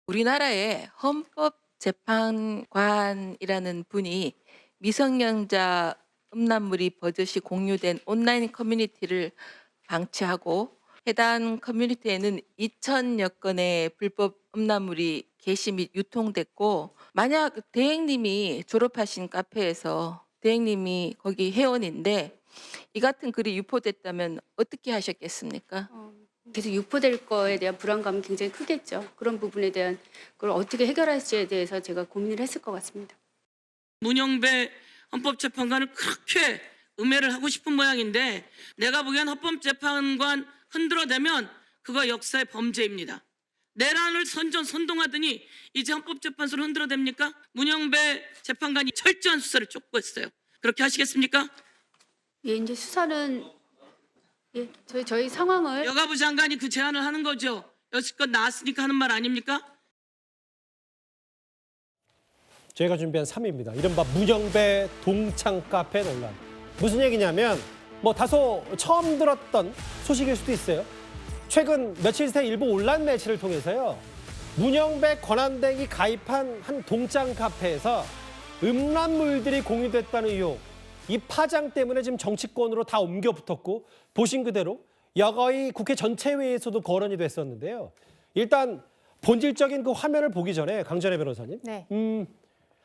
우리나라의 헌법재판관이라는 분이 미성년자 음란물이 버젓이 공유된 온라인 커뮤니티를 방치하고 해당 커뮤니티에는 2천여 건의 불법 음란물이 게시 및 유통됐고, 만약 대행님이 졸업하신 카페에서 대행님이 거기 회원인데 이 같은 글이 유포됐다면 어떻게 하셨겠습니까? 계속 유포될 거에 대한 불안감은 굉장히 크겠죠. 그런 부분에 대한 걸 어떻게 해결할지에 대해서 제가 고민을 했을 것 같습니다. 문영배 헌법재판관을 그렇게 음해를 하고 싶은 모양인데, 내가 보기엔 헌법재판관 흔들어대면 그거 역사의 범죄입니다. 내란을 선동하더니 이제 헌법재판소를 흔들어댑니까? 문영배 재판관이 철저한 수사를 촉구했어요. 그렇게 하시겠습니까? 예, 이제 수사는 저희 상황을 여가부 장관이 그 제안을 하는 거죠. 여지껏 나왔으니까 하는 말 아닙니까? 저희가 준비한 3위입니다. 이른바 문영배 동창 카페 논란. 무슨 얘기냐면 다소 처음 들었던 소식일 수도 있어요. 최근 며칠 새 일부 온라인 매체를 통해서요, 문영배 권한대행이 가입한 한 동창 카페에서 음란물들이 공유됐다는 의혹, 이 파장 때문에 지금 정치권으로 다 옮겨 붙었고, 보신 그대로 여거이 국회 전체회의에서도 거론이 됐었는데요. 일단 본질적인 그 화면을 보기 전에 강전혜 변호사님, 네.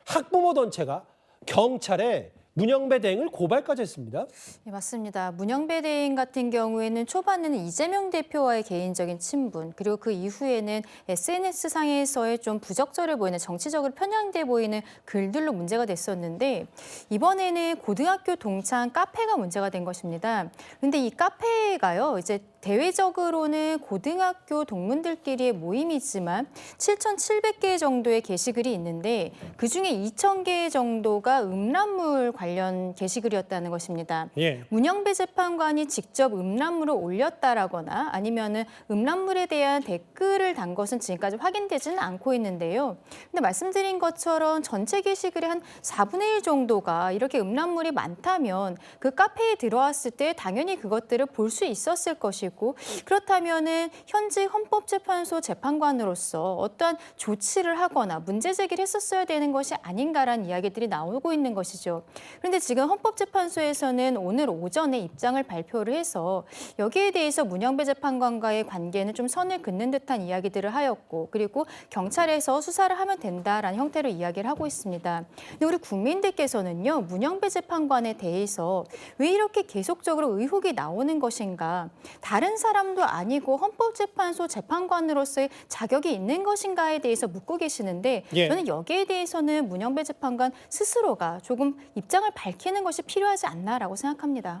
학부모 단체가 경찰에 문영배 대행을 고발까지 했습니다. 네, 맞습니다. 문영배 대행 같은 경우에는 초반에는 이재명 대표와의 개인적인 친분, 그리고 그 이후에는 SNS상에서의 좀 부적절해 보이는, 정치적으로 편향돼 보이는 글들로 문제가 됐었는데, 이번에는 고등학교 동창 카페가 문제가 된 것입니다. 그런데 이 카페가요, 이제 대외적으로는 고등학교 동문들끼리의 모임이지만 7,700개 정도의 게시글이 있는데, 그중에 2,000개 정도가 음란물 관련 게시글이었다는 것입니다. 예. 문영배 재판관이 직접 음란물을 올렸다라거나 아니면은 음란물에 대한 댓글을 단 것은 지금까지 확인되지는 않고 있는데요. 근데 말씀드린 것처럼 전체 게시글의 한 4분의 1 정도가 이렇게 음란물이 많다면 그 카페에 들어왔을 때 당연히 그것들을 볼 수 있었을 것이고, 그렇다면은 현직 헌법재판소 재판관으로서 어떠한 조치를 하거나 문제 제기를 했었어야 되는 것이 아닌가라는 이야기들이 나오고 있는 것이죠. 그런데 지금 헌법재판소에서는 오늘 오전에 입장을 발표를 해서 여기에 대해서 문영배 재판관과의 관계는 좀 선을 긋는 듯한 이야기들을 하였고, 그리고 경찰에서 수사를 하면 된다라는 형태로 이야기를 하고 있습니다. 근데 우리 국민들께서는요, 문영배 재판관에 대해서 왜 이렇게 계속적으로 의혹이 나오는 것인가, 다른 사람도 아니고 헌법재판소 재판관으로서의 자격이 있는 것인가에 대해서 묻고 계시는데, 예. 저는 여기에 대해서는 문영배 재판관 스스로가 조금 입장을 밝히는 것이 필요하지 않나라고 생각합니다.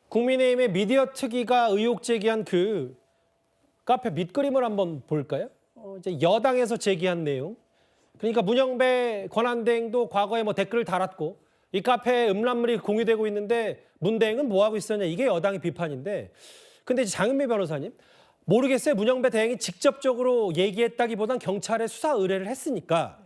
국민의힘의 미디어 특위가 의혹 제기한 그 카페 밑그림을 한번 볼까요? 이제 여당에서 제기한 내용. 그러니까 문영배 권한대행도 과거에 댓글을 달았고, 이 카페에 음란물이 공유되고 있는데 문 대행은 뭐 하고 있었냐, 이게 여당의 비판인데, 근데 이제 장은미 변호사님, 모르겠어요. 문영배 대행이 직접적으로 얘기했다기보단 경찰에 수사 의뢰를 했으니까.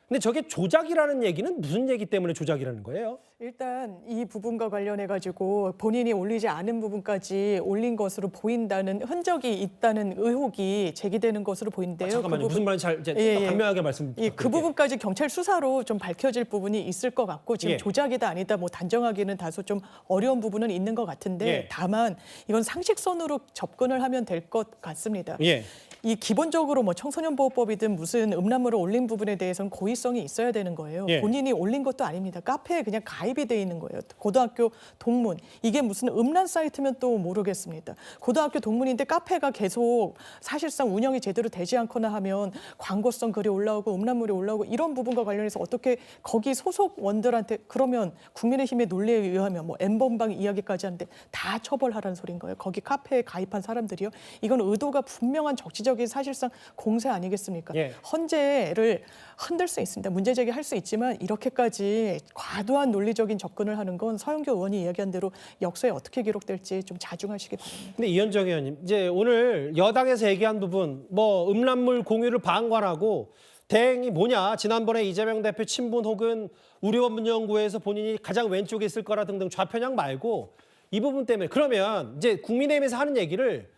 근데 저게 조작이라는 얘기는 무슨 얘기 때문에 조작이라는 거예요? 일단 이 부분과 관련해가지고 본인이 올리지 않은 부분까지 올린 것으로 보인다는 흔적이 있다는 의혹이 제기되는 것으로 보이는데요. 잠깐만요. 무슨 말인지 단명하게 말씀 그 부탁드릴게요. 부분까지 경찰 수사로 좀 밝혀질 부분이 있을 것 같고, 지금 예. 조작이다 아니다 단정하기는 다소 좀 어려운 부분은 있는 것 같은데, 예. 다만 이건 상식선으로 접근을 하면 될 것 같습니다. 예. 이 기본적으로 청소년보호법이든 무슨 음란물을 올린 부분에 대해서는 고의성이 있어야 되는 거예요. 예. 본인이 올린 것도 아닙니다. 카페에 그냥 가입이 돼 있는 거예요. 고등학교 동문. 이게 무슨 음란 사이트면 또 모르겠습니다. 고등학교 동문인데 카페가 계속 사실상 운영이 제대로 되지 않거나 하면 광고성 글이 올라오고 음란물이 올라오고, 이런 부분과 관련해서 어떻게 거기 소속원들한테, 그러면 국민의힘의 논리에 의하면 N번방 이야기까지 하는데 다 처벌하라는 소린 거예요. 거기 카페에 가입한 사람들이요. 이건 의도가 분명한 적시적인 사실상 공세 아니겠습니까? 예. 헌재를 흔들 수 있습니다. 문제 제기할 수 있지만 이렇게까지 과도한 논리적인 접근을 하는 건 서영교 의원이 이야기한 대로 역사에 어떻게 기록될지 좀 자중하시기 바랍니다. 근데 이현정 의원님, 이제 오늘 여당에서 얘기한 부분, 음란물 공유를 방관하고 대행이 뭐냐, 지난번에 이재명 대표 친분 혹은 우려원 연구에서 본인이 가장 왼쪽에 있을 거라 등등 좌편향 말고 이 부분 때문에, 그러면 이제 국민의힘에서 하는 얘기를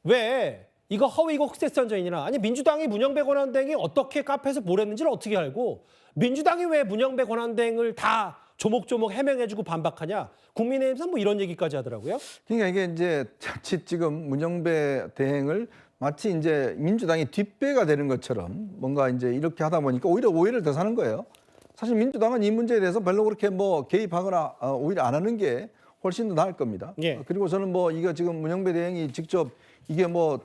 왜 이거 허위고 흑색선전이나 아니 민주당이 문영배 권한대행이 어떻게 카페에서 뭘 했는지를 어떻게 알고 민주당이 왜 문영배 권한대행을 다 조목조목 해명해주고 반박하냐. 국민의힘에서 뭐 이런 얘기까지 하더라고요. 그러니까 이게 이제 자칫 지금 문영배 대행을 마치 이제 민주당이 뒷배가 되는 것처럼 뭔가 이제 이렇게 하다 보니까 오히려 오해를 더 사는 거예요. 사실 민주당은 이 문제에 대해서 별로 그렇게 뭐 개입하거나 오히려 안 하는 게 훨씬 더 나을 겁니다. 예. 그리고 저는 뭐 이거 지금 문영배 대행이 직접 이게 뭐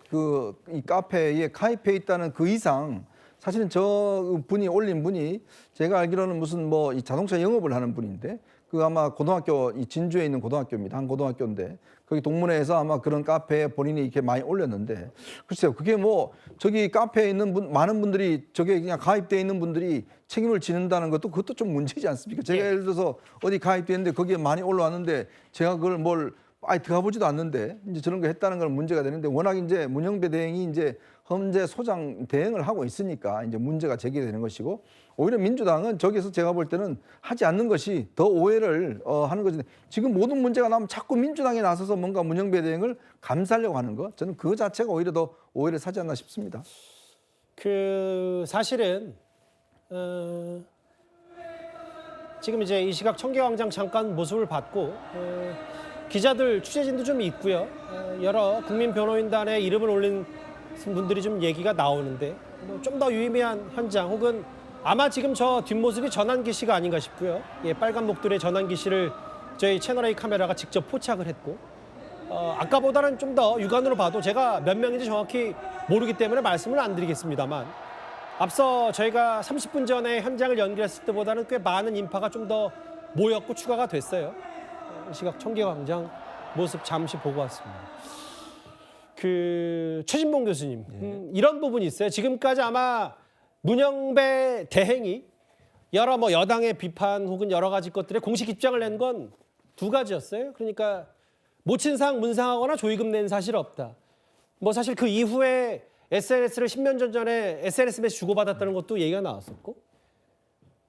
이 카페에 가입해 있다는 그 이상 사실은 저 분이 올린 분이 제가 알기로는 무슨 뭐 이 자동차 영업을 하는 분인데 그 아마 고등학교 이 진주에 있는 고등학교입니다. 한 고등학교인데 거기 동문회에서 아마 그런 카페에 본인이 이렇게 많이 올렸는데 글쎄요 그게 뭐 저기 카페에 있는 많은 분들이 저게 그냥 가입돼 있는 분들이 책임을 지는다는 것도 그것도 좀 문제지 않습니까? 제가 예를 들어서 어디 가입돼 있는데 거기에 많이 올라왔는데 제가 그걸 뭘 아예 들어가 보지도 않는데 이제 저런 거 했다는 건 문제가 되는데 워낙 이제 문영배 대행이 이제 현재 소장 대행을 하고 있으니까 이제 문제가 제기되는 것이고 오히려 민주당은 저기서 제가 볼 때는 하지 않는 것이 더 오해를 하는 거지. 지금 모든 문제가 나면 자꾸 민주당이 나서서 뭔가 문영배 대행을 감싸려고 하는 거 저는 그 자체가 오히려 더 오해를 사지 않나 싶습니다. 그 사실은 지금 이제 이 시각 청계광장 잠깐 모습을 봤고 기자들 취재진도 좀 있고요. 여러 국민 변호인단에 이름을 올린 분들이 좀 얘기가 나오는데 좀 더 유의미한 현장 혹은 아마 지금 저 뒷모습이 전환기 씨가 아닌가 싶고요. 예, 빨간 목도리의 전환기 씨를 저희 채널A 카메라가 직접 포착을 했고 아까보다는 좀 더 육안으로 봐도 제가 몇 명인지 정확히 모르기 때문에 말씀을 안 드리겠습니다만 앞서 저희가 30분 전에 현장을 연결했을 때보다는 꽤 많은 인파가 좀 더 모였고 추가가 됐어요. 이 시각 청계광장 모습 잠시 보고 왔습니다. 그 최진봉 교수님 이런 부분이 있어요. 지금까지 아마 문영배 대행이 여러 뭐 여당의 비판 혹은 여러 가지 것들에 공식 입장을 낸 건 두 가지였어요. 그러니까 모친상 문상하거나 조의금 낸 사실 없다. 뭐 사실 그 이후에 SNS를 10년 전에 SNS 메시지 주고받았다는 것도 얘기가 나왔었고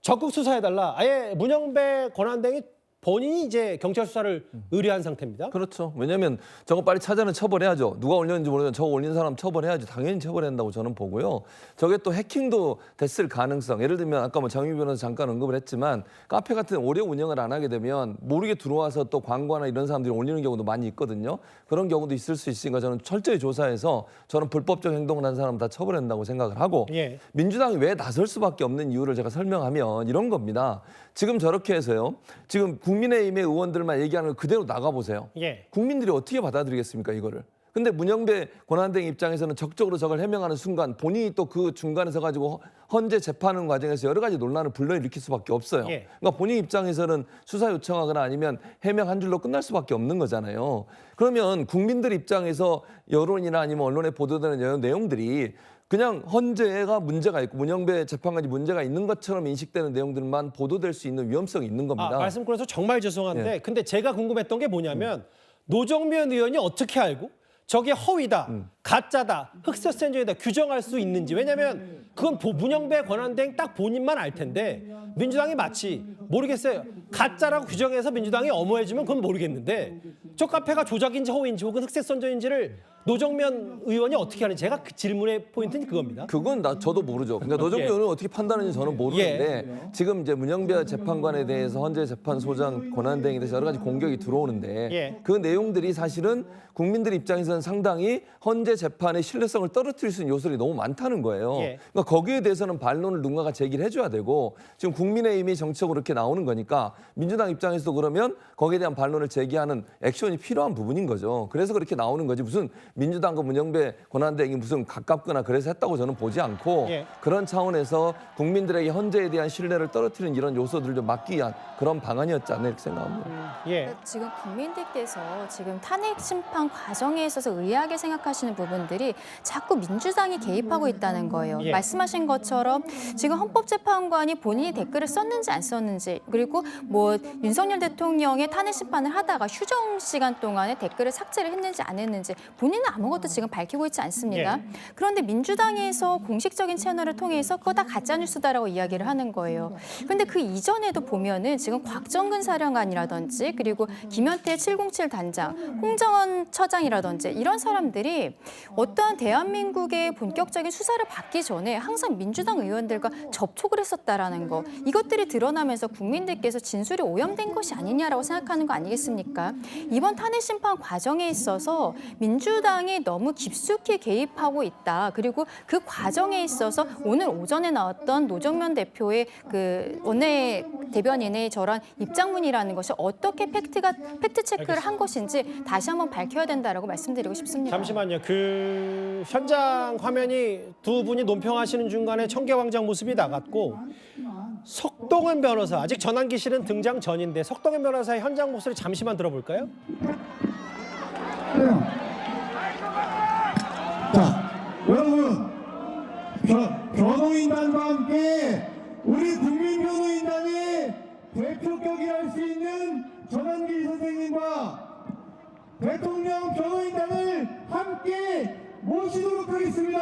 적극 수사해달라. 아예 문영배 권한대행이 본인이 이제 경찰 수사를 의뢰한 상태입니다. 그렇죠. 왜냐하면 저거 빨리 찾아는 처벌해야죠. 누가 올렸는지 모르겠는데 저거 올린 사람 처벌해야죠. 당연히 처벌해야 한다고 저는 보고요. 저게 또 해킹도 됐을 가능성. 예를 들면 아까 뭐 장미 변호사 잠깐 언급을 했지만 카페 같은 오래 운영을 안 하게 되면 모르게 들어와서 또 광고나 이런 사람들이 올리는 경우도 많이 있거든요. 그런 경우도 있을 수 있으니까 저는 철저히 조사해서 저는 불법적 행동을 한 사람 다 처벌한다고 생각을 하고 예. 민주당이 왜 나설 수밖에 없는 이유를 제가 설명하면 이런 겁니다. 지금 저렇게 해서요. 지금 국민의힘의 의원들만 얘기하는 걸 그대로 나가보세요. 예. 국민들이 어떻게 받아들이겠습니까, 이거를. 근데 문영배 권한대행 입장에서는 적극적으로 저걸 해명하는 순간 본인이 또 그 중간에 서가지고 헌재 재판하는 과정에서 여러 가지 논란을 불러일으킬 수밖에 없어요. 예. 그러니까 본인 입장에서는 수사 요청하거나 아니면 해명 한 줄로 끝날 수밖에 없는 거잖아요. 그러면 국민들 입장에서 여론이나 아니면 언론에 보도되는 이런 내용들이 그냥 헌재가 문제가 있고 문영배 재판관이 문제가 있는 것처럼 인식되는 내용들만 보도될 수 있는 위험성이 있는 겁니다. 말씀 끊어서 정말 죄송한데 예. 근데 제가 궁금했던 게 뭐냐면 노정면 의원이 어떻게 알고 저게 허위다, 가짜다, 흑색선전이다 규정할 수 있는지. 왜냐하면 그건 문영배 권한대행 딱 본인만 알 텐데 민주당이 마치 모르겠어요. 가짜라고 규정해서 민주당이 엄호해주면 그건 모르겠는데 저 카페가 조작인지 허위인지 혹은 흑색선전인지를 노정면 의원이 어떻게 하는지 제가 그 질문의 포인트는 그겁니다. 그건 저도 모르죠. 그러니까 노정면 예. 의원은 어떻게 판단하는지 저는 모르는데 지금 이제 문영배 재판관에 대해서 헌재 재판소장 권한대행에 대해서 여러 가지 공격이 들어오는데 예. 그 내용들이 사실은 국민들 입장에서는 상당히 헌재 재판의 신뢰성을 떨어뜨릴 수 있는 요소들이 너무 많다는 거예요. 예. 그러니까 거기에 대해서는 반론을 누군가가 제기를 해줘야 되고 지금 국민의힘이 정치적으로 이렇게 나오는 거니까 민주당 입장에서도 그러면 거기에 대한 반론을 제기하는 액션이 필요한 부분인 거죠. 그래서 그렇게 나오는 거지 무슨 민주당과 문영배 권한대행이 무슨 가깝거나 그래서 했다고 저는 보지 않고 예. 그런 차원에서 국민들에게 헌재에 대한 신뢰를 떨어뜨리는 이런 요소들을 좀 막기 위한 그런 방안이었지 않나 이렇게 생각합니다. 예. 지금 국민들께서 지금 탄핵 심판 과정에 있어서 의아하게 생각하시는 부분들이 자꾸 민주당이 개입하고 있다는 거예요. 예. 말씀하신 것처럼 지금 헌법재판관이 본인이 댓글을 썼는지 안 썼는지 그리고 뭐 윤석열 대통령의 탄핵 심판을 하다가 휴정 시간 동안에 댓글을 삭제를 했는지 안 했는지 본인은 아무것도 지금 밝히고 있지 않습니다. 예. 그런데 민주당에서 공식적인 채널을 통해서 그거 다 가짜뉴스다라고 이야기를 하는 거예요. 그런데 그 이전에도 보면은 지금 곽정근 사령관이라든지 그리고 김현태 707 단장, 홍정원 처장이라든지 이런 사람들이 어떠한 대한민국의 본격적인 수사를 받기 전에 항상 민주당 의원들과 접촉을 했었다라는 거. 이것들이 드러나면서 국민들께서 진술이 오염된 것이 아니냐라고 생각하는 거 아니겠습니까? 이번 탄핵 심판 과정에 있어서 민주당이 너무 깊숙이 개입하고 있다. 그리고 그 과정에 있어서 오늘 오전에 나왔던 노정면 대표의 그 원내 대변인의 저런 입장문이라는 것이 어떻게 팩트 체크를 한 것인지 다시 한번 밝혀야 된다라고 말씀드리고 싶습니다. 잠시만요. 그 현장 화면이 두 분이 논평하시는 중간에 청계광장 모습이 나갔고 석동은 변호사, 아직 전환기실은 등장 전인데 석동은 변호사의 현장 목소리 잠시만 들어볼까요? 자, 여러분, 변호인단과 함께 우리 국민변호인단의 대표격이랄 수 있는 전환길 선생님과 대통령 변호인단을 함께 모시도록 하겠습니다.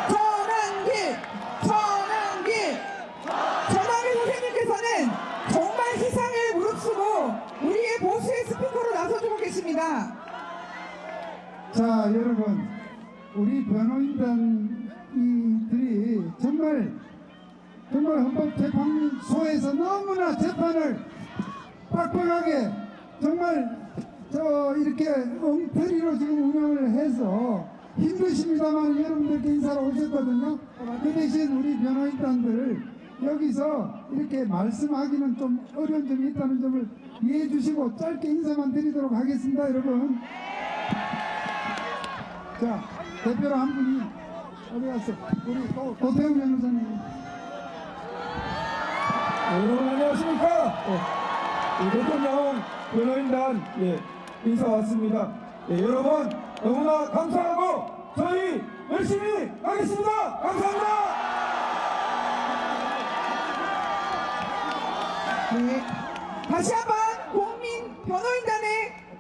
전환길 선생님께서는 정말 희상을 무릅쓰고 우리의 보수의 스피커로 나서주고 계십니다. 자, 여러분, 우리 변호인단들이 정말 헌법재판소에서 너무나 재판을 빡빡하게 정말 이렇게 엉터리로 지금 운영을 해서 힘드십니다만 여러분들께 인사를 오셨거든요. 그 대신 우리 변호인단들 여기서 이렇게 말씀하기는 좀 어려운 점이 있다는 점을 이해해 주시고 짧게 인사만 드리도록 하겠습니다, 여러분. 자, 대표로 한 분이 어디 갔어? 우리 도태웅 변호사님. 여러분 안녕하십니까? 대통령 변호인단 인사 왔습니다. 여러분 너무나 감사하고 저희 열심히 하겠습니다. 감사합니다. 네. 다시 한번 국민 변호인단에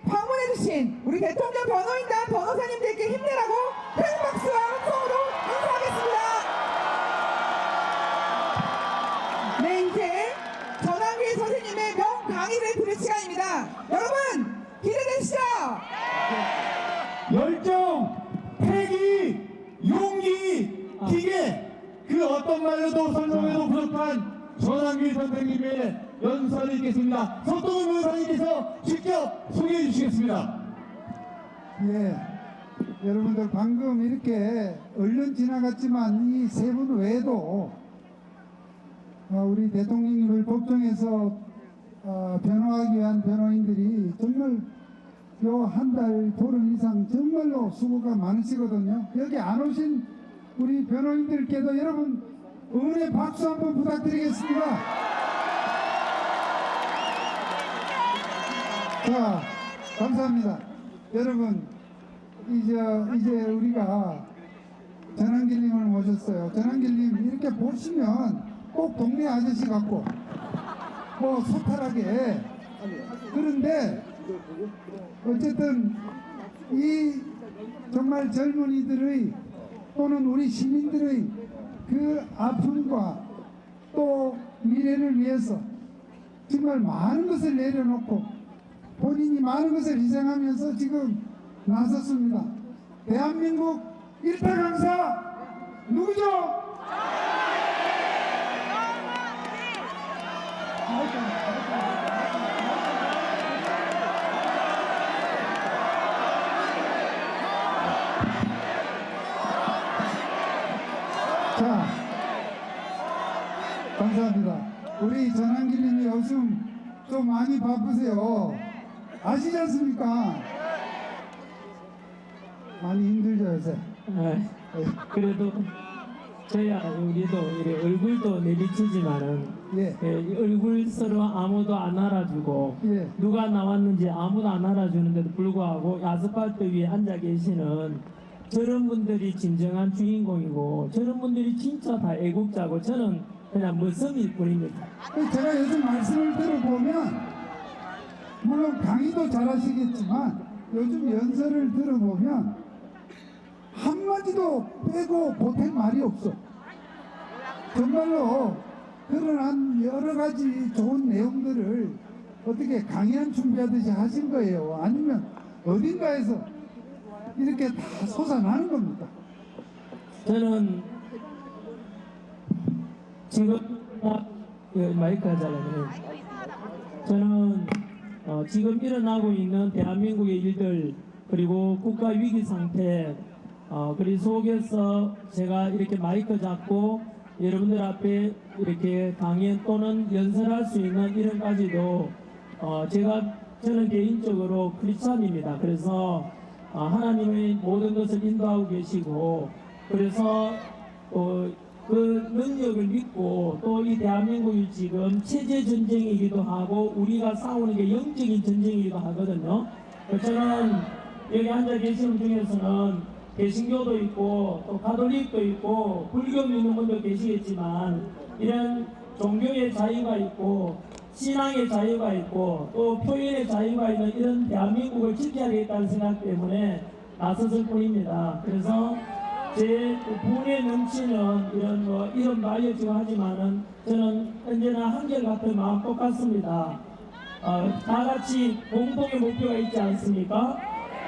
방문해주신 우리 대통령 변호인단 변호사님들께 힘내라고 큰 박수와 함성으로 인사하겠습니다. 네, 이제 전환길 선생님의 명강의를 들을 시간입니다. 여러분 기대되시죠? 열정, 패기, 용기, 기계 그 어떤 말로도 설명해도 부족한 전환길 선생님의 연설이 있겠습니다. 석동훈 변호사님께서 직접 소개해 주시겠습니다. 예, 여러분들 방금 이렇게 얼른 지나갔지만 이 세 분 외에도 우리 대통령님을 법정에서 변호하기 위한 변호인들이 정말 요 한 달 보름 이상 정말로 수고가 많으시거든요. 여기 안 오신 우리 변호인들께도 여러분 응원의 박수 한번 부탁드리겠습니다. 자, 감사합니다. 여러분, 이제 우리가 전환길님을 모셨어요. 전환길님 이렇게 보시면 꼭 동네 아저씨 같고 뭐 소탈하게, 그런데 어쨌든 이 정말 젊은이들의 또는 우리 시민들의 그 아픔과 또 미래를 위해서 정말 많은 것을 내려놓고 본인이 많은 것을 희생하면서 지금 나섰습니다. 대한민국 일타 강사 누구죠? 자, 감사합니다. 우리 전환길님이 요즘 좀 많이 바쁘세요. 아시지 않습니까? 많이 힘들죠, 요새. 그래도 저야 우리도 이래 얼굴도 내비치지만은 이 얼굴 서로 아무도 안 알아주고 누가 나왔는지 아무도 안 알아주는데도 불구하고 아스팔트 위에 앉아 계시는 저런 분들이 진정한 주인공이고 저런 분들이 진짜 다 애국자고 저는 그냥 머슴일 뿐입니다. 제가 요즘 말씀을 들어보면 물론 강의도 잘하시겠지만 요즘 연설을 들어보면 한마디도 빼고 보탤 말이 없어. 정말로 그런 여러 가지 좋은 내용들을 어떻게 강연 준비하듯이 하신 거예요? 아니면 어딘가에서 이렇게 다 솟아나는 겁니까? 저는 지금 마이크 하잖아요. 저는 지금 일어나고 있는 대한민국의 일들 그리고 국가 위기 상태 그리고 속에서 제가 이렇게 마이크 잡고 여러분들 앞에 이렇게 강연 또는 연설할 수 있는 이런까지도 저는 개인적으로 크리스찬입니다. 그래서 하나님의 모든 것을 인도하고 계시고 그래서 그 능력을 믿고 또 이 대한민국이 지금 체제 전쟁이기도 하고 우리가 싸우는 게 영적인 전쟁이기도 하거든요. 저는 여기 앉아 계시는 중에서는 개신교도 있고 또 가톨릭도 있고 불교 믿는 분도 계시겠지만 이런 종교의 자유가 있고 신앙의 자유가 있고 또 표현의 자유가 있는 이런 대한민국을 지켜야 되겠다는 생각 때문에 나섰을 뿐입니다. 그래서 제 분에 넘치는 이런 말을 지금 하지만은 저는 언제나 한결같은 마음 똑같습니다. 다 같이 공통의 목표가 있지 않습니까?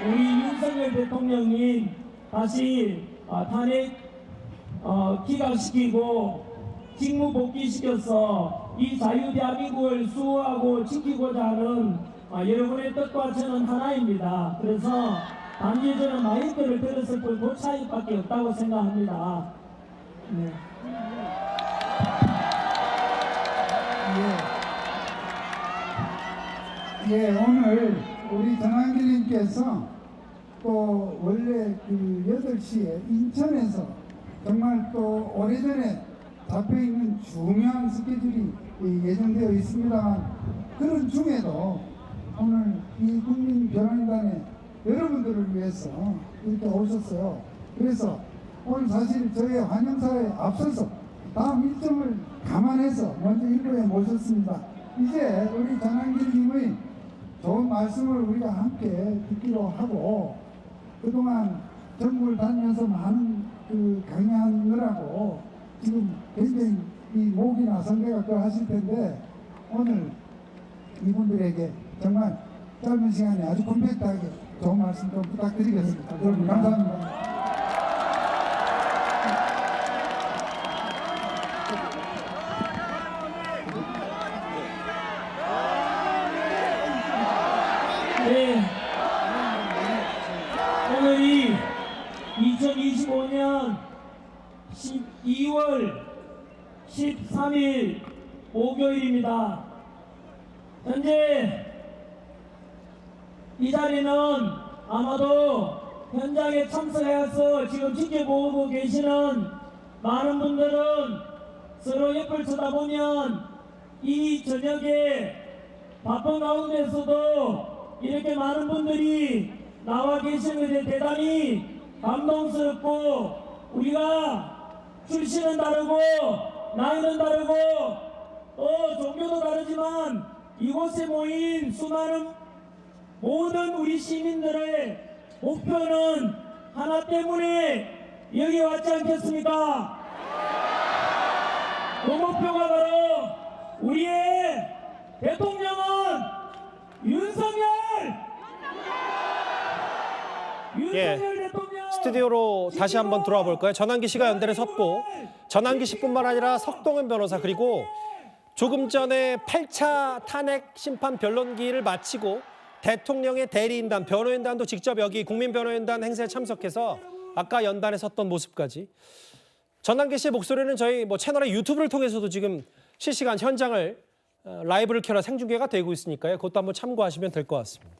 우리 윤석열 대통령님 다시 탄핵 기각시키고 직무 복귀시켜서 이 자유 대한민국을 수호하고 지키고자 하는 여러분의 뜻과 저는 하나입니다. 그래서 단지 저는 마이크를 들었을 뿐 그 차이밖에 없다고 생각합니다. 네. 예, 오늘 우리 전한길님께서 또 원래 그 8시에 인천에서 정말 또 오래전에 잡혀있는 중요한 스케줄이 예정되어 있습니다만 그런 중에도 오늘 이 국민변호인단에 여러분들을 위해서 이렇게 오셨어요. 그래서 오늘 사실 저희 환영사에 앞서서 다음 일정을 감안해서 먼저 일부에 모셨습니다. 이제 우리 전한길님의 좋은 말씀을 우리가 함께 듣기로 하고 그동안 전국을 다니면서 많은 그 강연하느라고 지금 굉장히 이 목이나 성대가 그 하실 텐데 오늘 이분들에게 정말 짧은 시간에 아주 컴팩트하게 좋은 말씀 좀 부탁드리겠습니다. 여러분 감사합니다. 네. 오늘이 2025년 12월 13일 목요일입니다. 현재 이 자리는 아마도 현장에 참석해서 지금 지켜보고 계시는 많은 분들은 서로 옆을 쳐다보면 이 저녁에 바쁜 가운데서도 이렇게 많은 분들이 나와 계시는 것에 대단히 감동스럽고 우리가 출신은 다르고 나이는 다르고 또 종교도 다르지만 이곳에 모인 수많은 모든 우리 시민들의 목표는 하나 때문에 여기 왔지 않겠습니까? 그 목표가 바로 우리의 대통령은 윤석열 대통령. 스튜디오로 다시 한번 들어와 볼까요? 전환기 씨가 연달에 섰고 전환기 씨뿐만 아니라 석동현 변호사 그리고 조금 전에 8차 탄핵 심판 변론기를 마치고 대통령의 대리인단, 변호인단도 직접 여기 국민변호인단 행사에 참석해서 아까 연단에 섰던 모습까지 전환기 씨의 목소리는 저희 채널의 유튜브를 통해서도 지금 실시간 현장을 라이브를 켜라 생중계가 되고 있으니까요. 그것도 한번 참고하시면 될 것 같습니다.